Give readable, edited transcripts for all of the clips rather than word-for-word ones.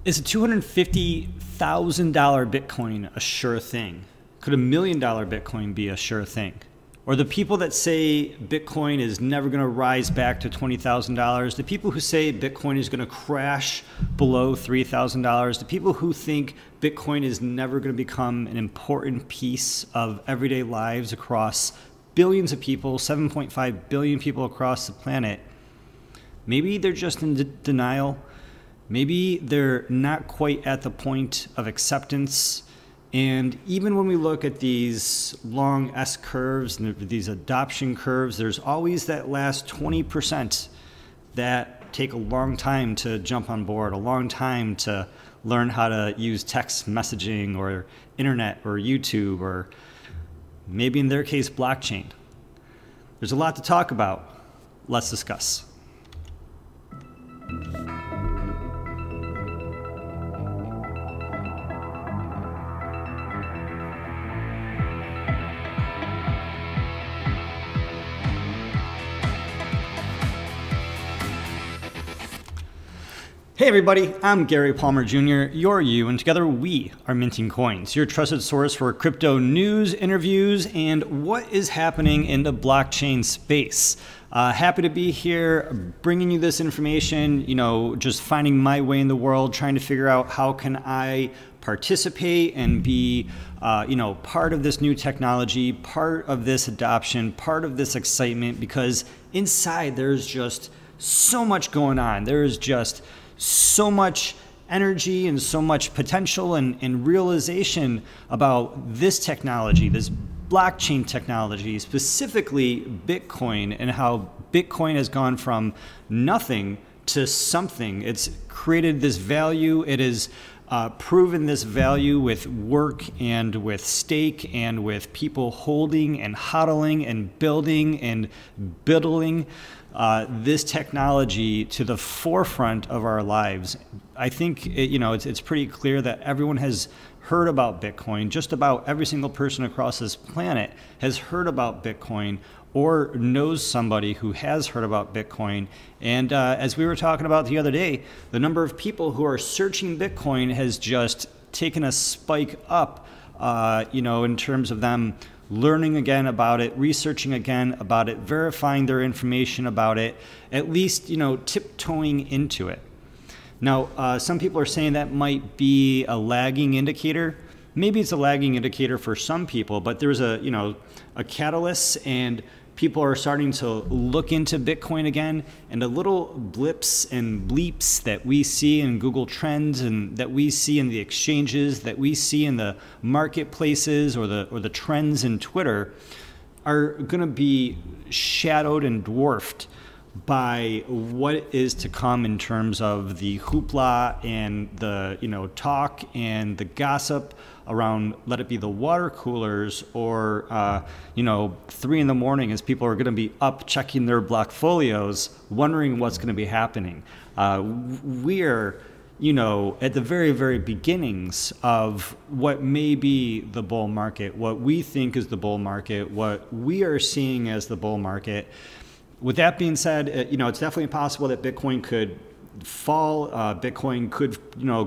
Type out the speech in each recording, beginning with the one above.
Is a $250,000 Bitcoin a sure thing? Could $1 million Bitcoin be a sure thing? Or the people that say Bitcoin is never going to rise back to $20,000, the people who say Bitcoin is going to crash below $3,000, the people who think Bitcoin is never going to become an important piece of everyday lives across billions of people, 7.5 billion people across the planet, maybe they're just in denial. Maybe they're not quite at the point of acceptance. And even when we look at these long S curves and these adoption curves, there's always that last 20% that take a long time to jump on board, a long time to learn how to use text messaging or internet or YouTube or maybe in their case, blockchain. There's a lot to talk about. Let's discuss. Hey everybody, I'm Gary Palmer Jr., you're you, and together we are Minting Coins, your trusted source for crypto news, interviews, and what is happening in the blockchain space. Happy to be here bringing you this information, just finding my way in the world, trying to figure out how can I participate and be part of this new technology, part of this adoption, part of this excitement, because inside there's just so much going on. There is just so much energy and so much potential and realization about this technology, this blockchain technology, specifically Bitcoin, and how Bitcoin has gone from nothing to something. It's created this value. It has proven this value with work and with stake and with people holding and hodling and building and biddling this technology to the forefront of our lives. I think it's pretty clear that everyone has heard about Bitcoin. Just about every single person across this planet has heard about Bitcoin or knows somebody who has heard about Bitcoin. And as we were talking about the other day, the number of people who are searching Bitcoin has just taken a spike up, in terms of them learning again about it, researching again about it, verifying their information about it, at least, tiptoeing into it. Now, some people are saying that might be a lagging indicator. Maybe it's a lagging indicator for some people, but there's a catalyst, and people are starting to look into Bitcoin again, and the little blips and bleeps that we see in Google Trends and that we see in the exchanges, that we see in the marketplaces or the trends in Twitter are going to be shadowed and dwarfed by what is to come in terms of the hoopla and the talk and the gossip around, let it be the water coolers or 3 in the morning as people are going to be up checking their blockfolios, wondering what's going to be happening. We're at the very, very beginnings of what may be the bull market, what we think is the bull market, what we are seeing as the bull market. With that being said, it's definitely possible that Bitcoin could fall. Bitcoin could,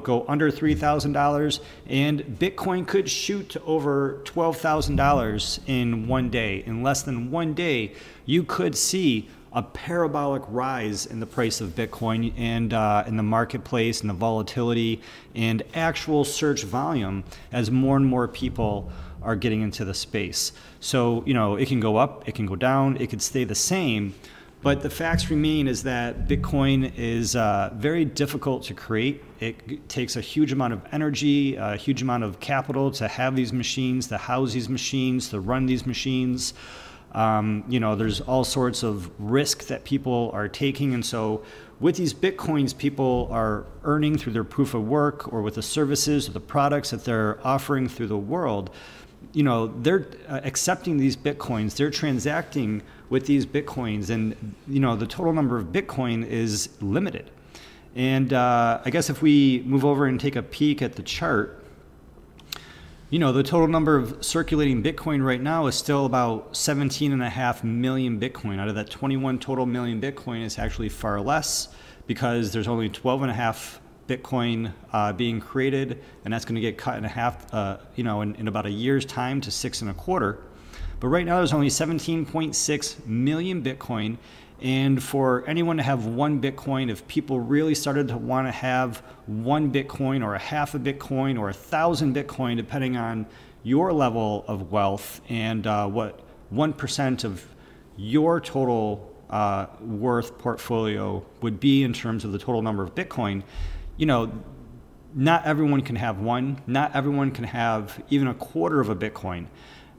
go under $3,000, and Bitcoin could shoot to over $12,000 in one day. In less than one day, you could see a parabolic rise in the price of Bitcoin and in the marketplace and the volatility and actual search volume as more and more people are getting into the space. So, it can go up, it can go down, it could stay the same. But the facts remain is that Bitcoin is very difficult to create. It takes a huge amount of energy, a huge amount of capital to have these machines, to house these machines, to run these machines. There's all sorts of risk that people are taking. And so with these Bitcoins, people are earning through their proof of work or with the services or the products that they're offering through the world. They're accepting these Bitcoins, they're transacting with these Bitcoins, and, the total number of Bitcoin is limited. And I guess if we move over and take a peek at the chart, You know, the total number of circulating Bitcoin right now is still about 17.5 million Bitcoin. Out of that 21 total million Bitcoin, it's actually far less because there's only 12.5 Bitcoin being created, and that's going to get cut in half, you know, in about a year's time to 6.25. But right now there's only 17.6 million Bitcoin. And for anyone to have one Bitcoin, if people really started to want to have one Bitcoin or a half a Bitcoin or 1,000 Bitcoin, depending on your level of wealth and what 1% of your total worth portfolio would be in terms of the total number of Bitcoin, you know, not everyone can have one. Not everyone can have even a quarter of a Bitcoin.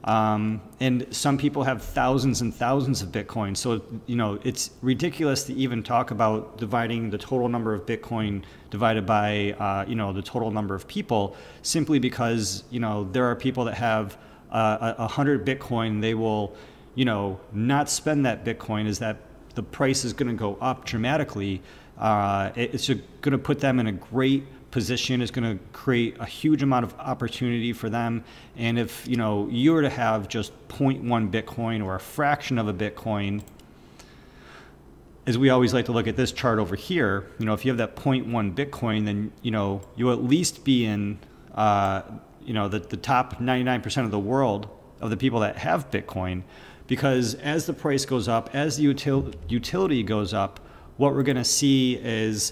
And some people have thousands and thousands of Bitcoin. So, you know, it's ridiculous to even talk about dividing the total number of Bitcoin divided by, you know, the total number of people, simply because, you know, there are people that have 100 Bitcoin. They will, you know, not spend that Bitcoin, is that the price is going to go up dramatically. It's going to put them in a great position, is going to create a huge amount of opportunity for them. And if, you know, you were to have just 0.1 Bitcoin or a fraction of a Bitcoin, as we always like to look at this chart over here, you know, if you have that 0.1 Bitcoin, then, you know, you'll at least be in, you know, the top 99% of the world of the people that have Bitcoin, because as the price goes up, as the utility goes up, what we're going to see is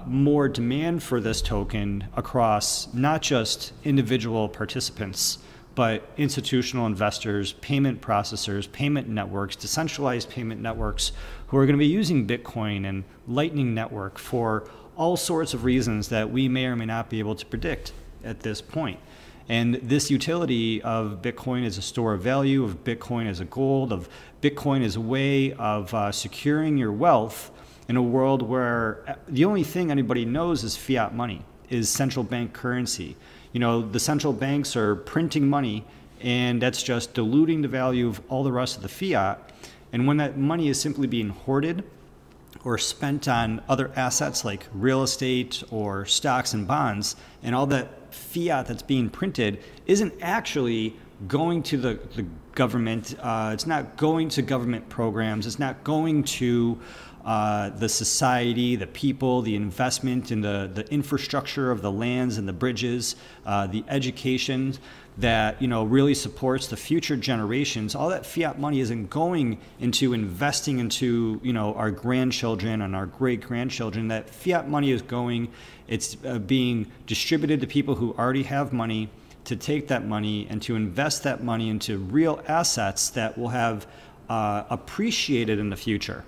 more demand for this token across not just individual participants, but institutional investors, payment processors, payment networks, decentralized payment networks who are going to be using Bitcoin and Lightning Network for all sorts of reasons that we may or may not be able to predict at this point. And this utility of Bitcoin as a store of value, of Bitcoin as a gold, of Bitcoin as a way of securing your wealth in a world where the only thing anybody knows is fiat money, is central bank currency. You know, the central banks are printing money, and that's just diluting the value of all the rest of the fiat. And when that money is simply being hoarded or spent on other assets like real estate or stocks and bonds, and all that fiat that's being printed isn't actually going to the government, it's not going to government programs, it's not going to the society, the people, the investment in the infrastructure of the lands and the bridges, the education that, you know, really supports the future generations. All that fiat money isn't going into investing into, you know, our grandchildren and our great-grandchildren. That fiat money is going, it's being distributed to people who already have money, to take that money and to invest that money into real assets that will have appreciated in the future.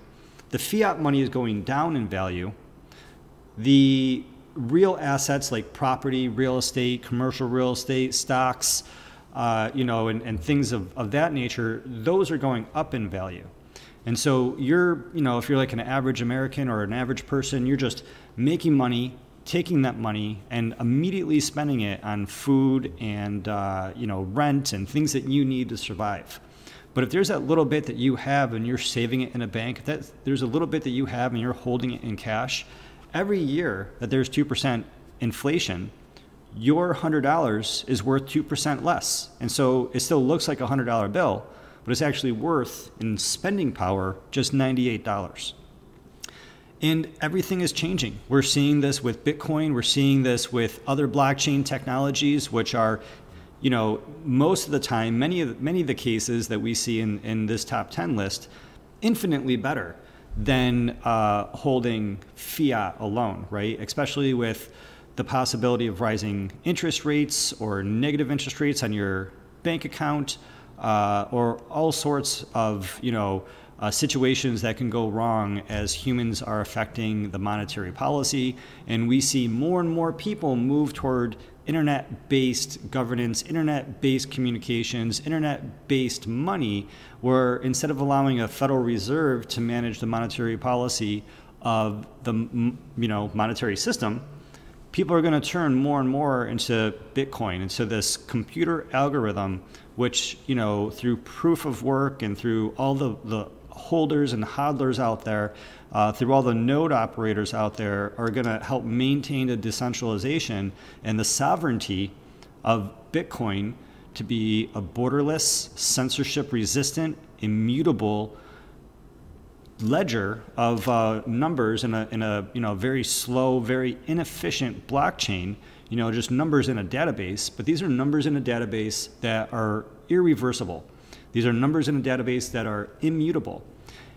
The fiat money is going down in value. The real assets like property, real estate, commercial real estate, stocks, you know, and things of that nature, those are going up in value. And so you're, you know, if you're like an average American or an average person, you're just making money, taking that money and immediately spending it on food and, you know, rent and things that you need to survive. But if there's that little bit that you have and you're saving it in a bank, if there's a little bit that you have and you're holding it in cash, every year that there's 2% inflation, your $100 is worth 2% less. And so it still looks like a $100 bill, but it's actually worth in spending power just $98. And everything is changing. We're seeing this with Bitcoin. We're seeing this with other blockchain technologies, which are, you know, most of the time, many of the cases that we see in this top 10 list, infinitely better than holding fiat alone, right? Especially with the possibility of rising interest rates or negative interest rates on your bank account, or all sorts of, you know, situations that can go wrong as humans are affecting the monetary policy. And we see more and more people move toward internet-based governance, internet-based communications, internet-based money, where instead of allowing a Federal Reserve to manage the monetary policy of the, you know, monetary system, people are going to turn more and more into Bitcoin, into this computer algorithm, which, you know, through proof of work and through all the holders and hodlers out there, through all the node operators out there, are going to help maintain the decentralization and the sovereignty of Bitcoin to be a borderless, censorship-resistant, immutable ledger of numbers in a very slow, very inefficient blockchain. Just numbers in a database. But these are numbers in a database that are irreversible. These are numbers in a database that are immutable.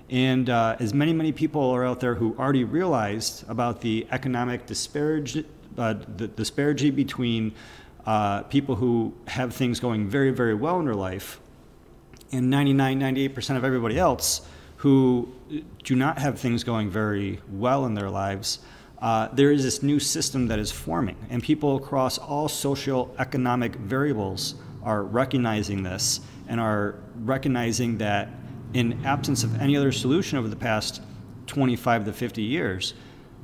And as many people are out there who already realized about the economic disparity between people who have things going very, very well in their life and 98% of everybody else who do not have things going very well in their lives, there is this new system that is forming. And people across all socioeconomic variables are recognizing this and are recognizing that in absence of any other solution over the past 25 to 50 years,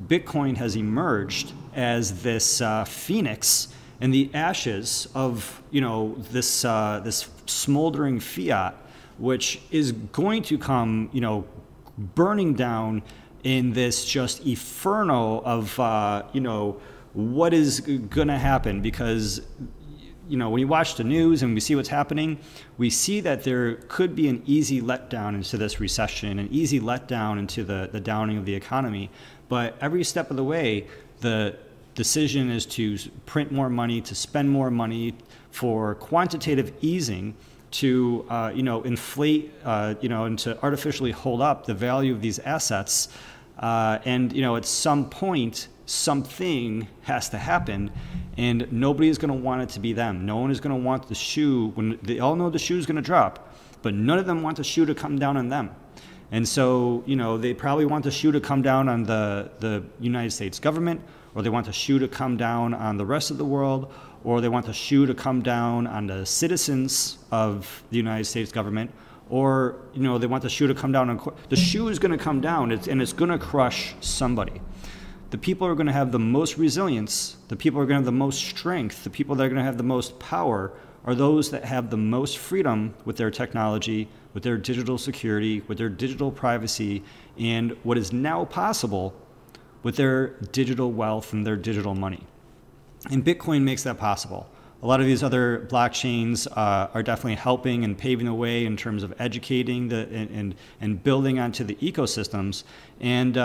Bitcoin has emerged as this phoenix in the ashes of this smoldering fiat, which is going to come burning down in this just inferno of what is going to happen. Because when you watch the news and we see what's happening, we see that there could be an easy letdown into this recession, an easy letdown into the downing of the economy. But every step of the way, the decision is to print more money, to spend more money for quantitative easing, to inflate, and to artificially hold up the value of these assets. And at some point, something has to happen, and nobody is going to want it to be them. No one is going to want the shoe, when they all know the shoe is going to drop, but none of them want the shoe to come down on them. And so, they probably want the shoe to come down on the United States government, or they want the shoe to come down on the rest of the world, or they want the shoe to come down on the citizens of the United States government, or they want the shoe to come down on the shoe is going to come down, and it's going to crush somebody. The people who are going to have the most resilience, the people who are going to have the most strength, the people that are going to have the most power are those that have the most freedom with their technology, with their digital security, with their digital privacy, and what is now possible with their digital wealth and their digital money. And Bitcoin makes that possible. A lot of these other blockchains are definitely helping and paving the way in terms of educating and building onto the ecosystems. And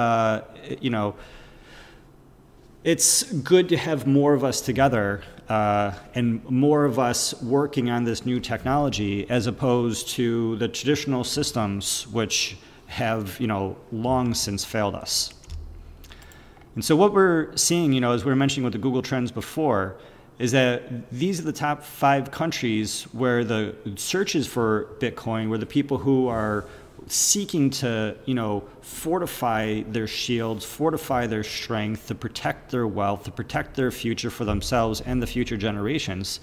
it's good to have more of us together and more of us working on this new technology, as opposed to the traditional systems which have long since failed us. And so what we're seeing, as we were mentioning with the Google Trends before, is that these are the top 5 countries where the searches for Bitcoin, where the people who are seeking to, fortify their shields, fortify their strength, to protect their wealth, to protect their future for themselves and the future generations.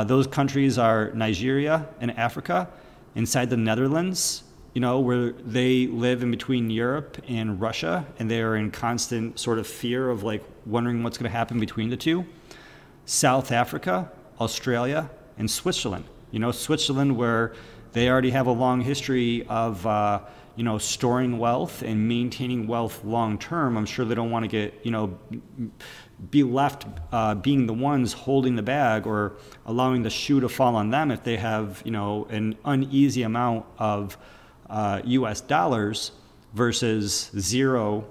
Those countries are Nigeria in Africa, inside the Netherlands, where they live in between Europe and Russia, and they are in constant sort of fear of wondering what's going to happen between the two. South Africa, Australia, and Switzerland. Switzerland, where they already have a long history of storing wealth and maintaining wealth long term. I'm sure they don't want to get be left being the ones holding the bag or allowing the shoe to fall on them if they have an uneasy amount of US dollars versus 0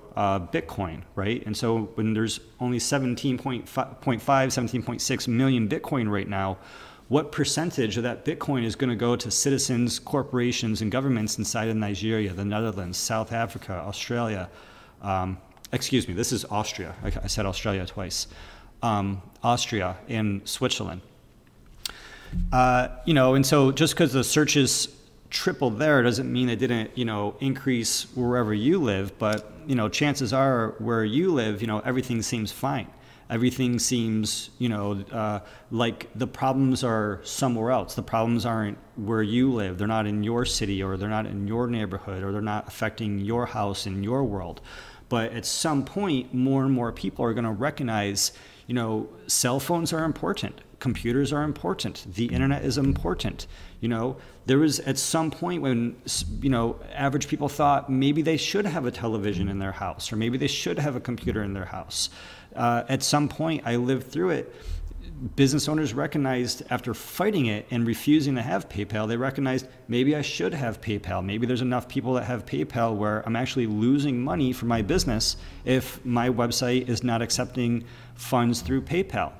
Bitcoin, right? And so when there's only 17.6 million Bitcoin right now, what percentage of that Bitcoin is going to go to citizens, corporations, and governments inside of Nigeria, the Netherlands, South Africa, Australia? Excuse me, this is Austria. I said Australia twice. Austria and Switzerland. And so just because the searches tripled there doesn't mean it didn't, increase wherever you live. But, chances are where you live, everything seems fine. Everything seems, like the problems are somewhere else. The problems aren't where you live. They're not in your city, or they're not in your neighborhood, or they're not affecting your house in your world. But at some point, more and more people are going to recognize, cell phones are important. Computers are important. The internet is important. There was at some point when, average people thought maybe they should have a television in their house, or maybe they should have a computer in their house. At some point, I lived through it. business owners recognized after fighting it and refusing to have PayPal, they recognized maybe I should have PayPal. Maybe there's enough people that have PayPal where I'm actually losing money for my business if my website is not accepting funds through PayPal.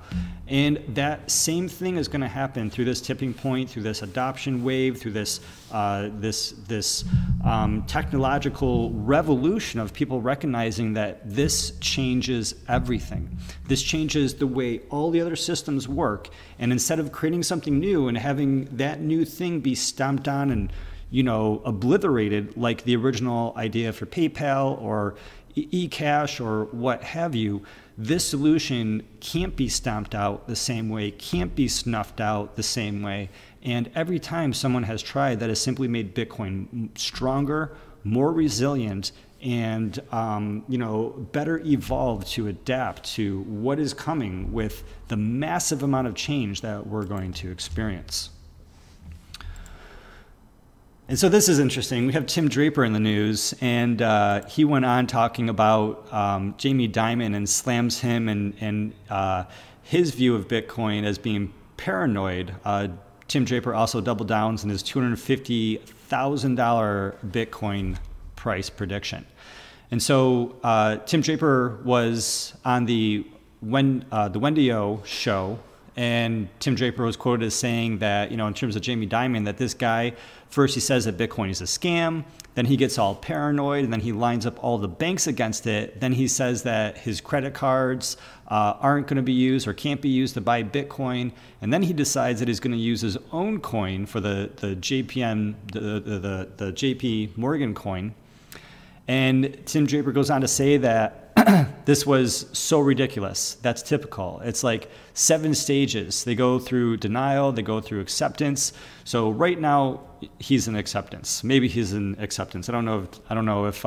And that same thing is going to happen through this tipping point, through this adoption wave, through this technological revolution of people recognizing that this changes everything. This changes the way all the other systems work. And instead of creating something new and having that new thing be stomped on and, you know, obliterated like the original idea for PayPal or eCash or what have you, this solution can't be stomped out the same way, can't be snuffed out the same way. And every time someone has tried, that has simply made Bitcoin stronger, more resilient, and you know, better evolved to adapt to what is coming with the massive amount of change that we're going to experience. And so this is interesting. We have Tim Draper in the news, and he went on talking about Jamie Dimon and slams him and his view of Bitcoin as being paranoid. Tim Draper also doubled down on his $250,000 Bitcoin price prediction. And so Tim Draper was on the Wendy-O show, and Tim Draper was quoted as saying that, you know, in terms of Jamie Dimon, that this guy, first he says that Bitcoin is a scam, then he gets all paranoid, and then he lines up all the banks against it. Then he says that his credit cards aren't going to be used or can't be used to buy Bitcoin. And then he decides that he's going to use his own coin for the JPMorgan coin. And Tim Draper goes on to say that this was so ridiculous. That's typical. It's like 7 stages. They go through denial, they go through acceptance. So right now he's in acceptance. Maybe he's in acceptance. I don't know if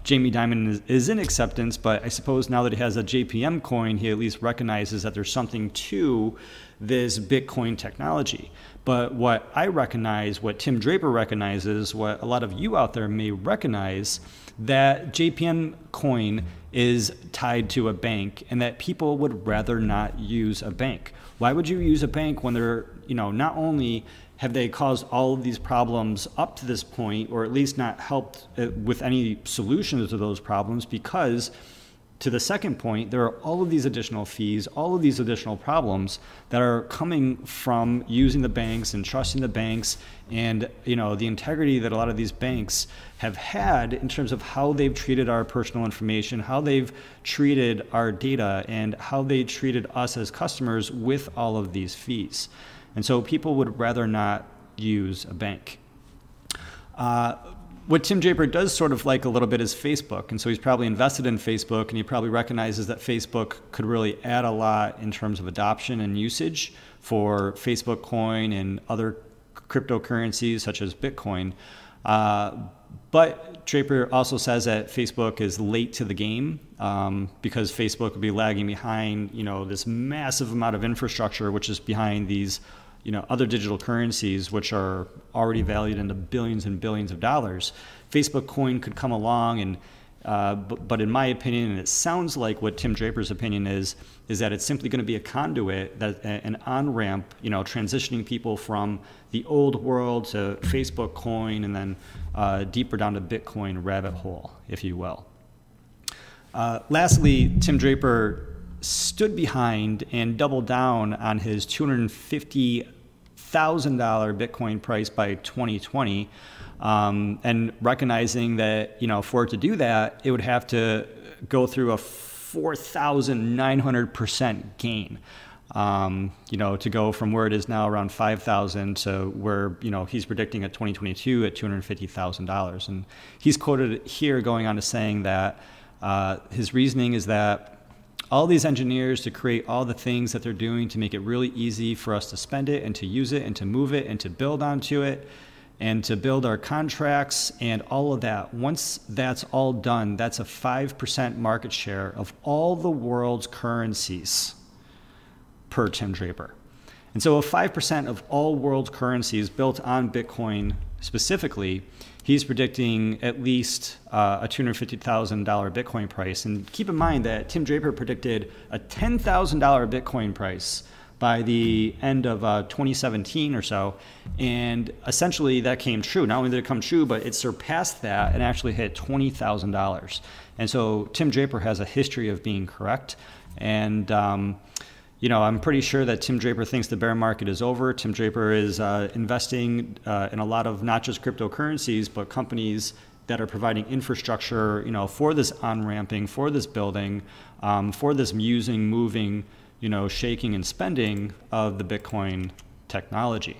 Jamie Dimon is in acceptance, but I suppose now that he has a JPM coin, he at least recognizes that there's something to this Bitcoin technology. But what I recognize, what Tim Draper recognizes, what a lot of you out there may recognize, that JPM coin is tied to a bank and that people would rather not use a bank. Why would you use a bank when they're, you know, not only have they caused all of these problems up to this point, or at least not helped with any solutions to those problems, because to the second point, there are all of these additional fees, all of these additional problems that are coming from using the banks and trusting the banks, and, you know, the integrity that a lot of these banks have had in terms of how they've treated our personal information, how they've treated our data, and how they treated us as customers with all of these fees. And so people would rather not use a bank. What Tim Draper does sort of like a little bit is Facebook. And so he's probably invested in Facebook, and he probably recognizes that Facebook could really add a lot in terms of adoption and usage for Facebook coin and other cryptocurrencies such as Bitcoin. But Draper also says that Facebook is late to the game because Facebook would be lagging behind, you know, this massive amount of infrastructure, which is behind these, you know, other digital currencies, which are already valued into billions and billions of dollars. Facebook coin could come along, and but in my opinion, and it sounds like what Tim Draper's opinion is that it's simply going to be a conduit, that an on-ramp, you know, transitioning people from the old world to Facebook coin, and then deeper down to Bitcoin rabbit hole, if you will. Lastly, Tim Draper stood behind and doubled down on his $250,000 Bitcoin price by 2020, and recognizing that, you know, for it to do that, it would have to go through a 4,900% gain, you know, to go from where it is now around 5,000 to where, you know, he's predicting at 2022 at $250,000. And he's quoted here going on to saying that his reasoning is that all these engineers to create all the things that they're doing to make it really easy for us to spend it and to use it and to move it and to build onto it and to build our contracts and all of that. Once that's all done, that's a 5% market share of all the world's currencies per Tim Draper. And so if 5% of all world's currencies built on Bitcoin specifically, he's predicting at least a $250,000 Bitcoin price. And keep in mind that Tim Draper predicted a $10,000 Bitcoin price by the end of 2017 or so. And essentially that came true. Not only did it come true, but it surpassed that and actually hit $20,000. And so Tim Draper has a history of being correct. And, you know, I'm pretty sure that Tim Draper thinks the bear market is over. Tim Draper is investing in a lot of not just cryptocurrencies, but companies that are providing infrastructure, you know, for this on-ramping, for this building, for this using, moving, you know, shaking and spending of the Bitcoin technology.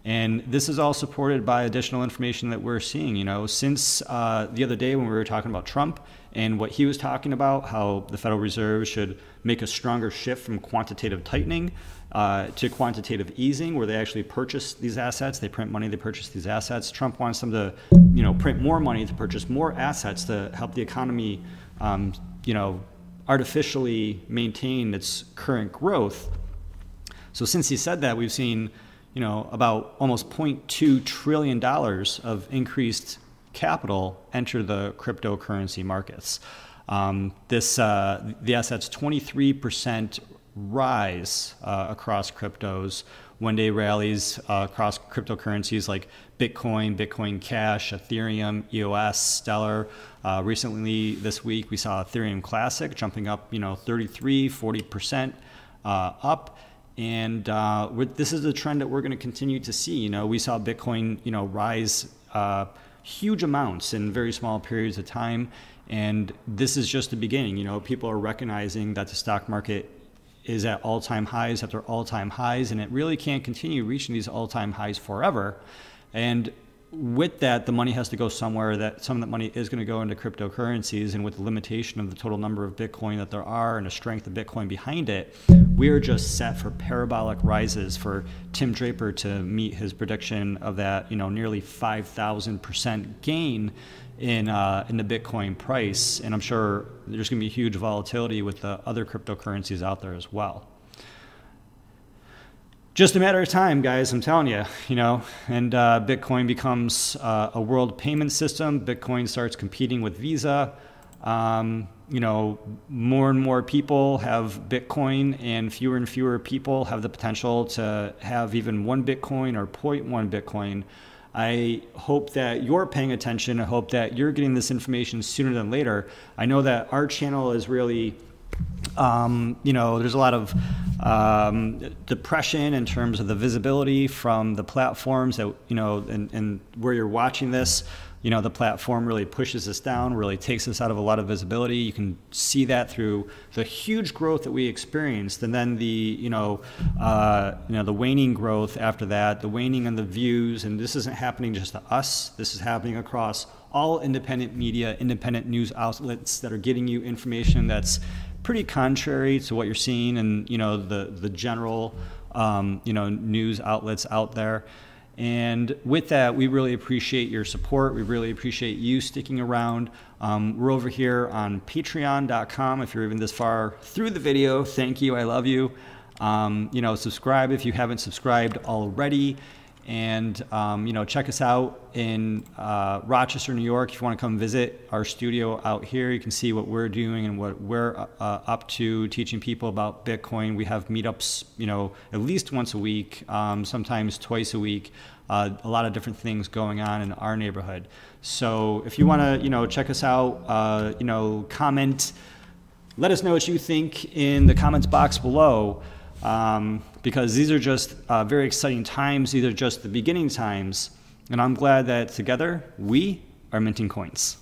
And this is all supported by additional information that we're seeing, you know, since the other day when we were talking about Trump and what he was talking about, how the Federal Reserve should make a stronger shift from quantitative tightening to quantitative easing, where they actually purchase these assets, they print money, they purchase these assets. Trump wants them to, you know, print more money to purchase more assets to help the economy, you know, artificially maintain its current growth. So since he said that, we've seen, you know, about almost $0.2 trillion of increased capital enter the cryptocurrency markets. The assets 23% rise across cryptos, one-day rallies across cryptocurrencies like Bitcoin, Bitcoin Cash, Ethereum, EOS, Stellar. Recently this week we saw Ethereum Classic jumping up, you know, 40% up. And this is a trend that we're going to continue to see. You know, we saw Bitcoin, you know, rise huge amounts in very small periods of time. And this is just the beginning. You know, people are recognizing that the stock market is at all-time highs after all-time highs, and it really can't continue reaching these all-time highs forever. And with that, the money has to go somewhere. That some of that money is going to go into cryptocurrencies, and with the limitation of the total number of Bitcoin that there are and the strength of Bitcoin behind it, we are just set for parabolic rises for Tim Draper to meet his prediction of that, you know, nearly 5,000% gain in the Bitcoin price. And I'm sure there's going to be huge volatility with the other cryptocurrencies out there as well. Just a matter of time, guys, I'm telling you, you know, and Bitcoin becomes a world payment system. Bitcoin starts competing with Visa. You know, more and more people have Bitcoin, and fewer people have the potential to have even 1 Bitcoin or 0.1 Bitcoin. I hope that you're paying attention. I hope that you're getting this information sooner than later. I know that our channel is really, you know, there's a lot of depression in terms of the visibility from the platforms that, you know, and where you're watching this. You know, the platform really pushes us down, really takes us out of a lot of visibility. You can see that through the huge growth that we experienced, and then the, the waning growth after that, the waning in the views. And this isn't happening just to us. This is happening across all independent media, independent news outlets that are getting you information that's pretty contrary to what you're seeing and, you know, the general, you know, news outlets out there. And with that, we really appreciate your support. We really appreciate you sticking around. We're over here on patreon.com. If you're even this far through the video, thank you. I love you. You know, subscribe if you haven't subscribed already. And, you know, check us out in Rochester, New York. If you want to come visit our studio out here, you can see what we're doing and what we're up to, teaching people about Bitcoin. We have meetups, you know, at least once a week, sometimes twice a week. A lot of different things going on in our neighborhood. So if you want to, you know, check us out, you know, comment, let us know what you think in the comments box below. Because these are just very exciting times. These are just the beginning times. And I'm glad that together we are minting coins.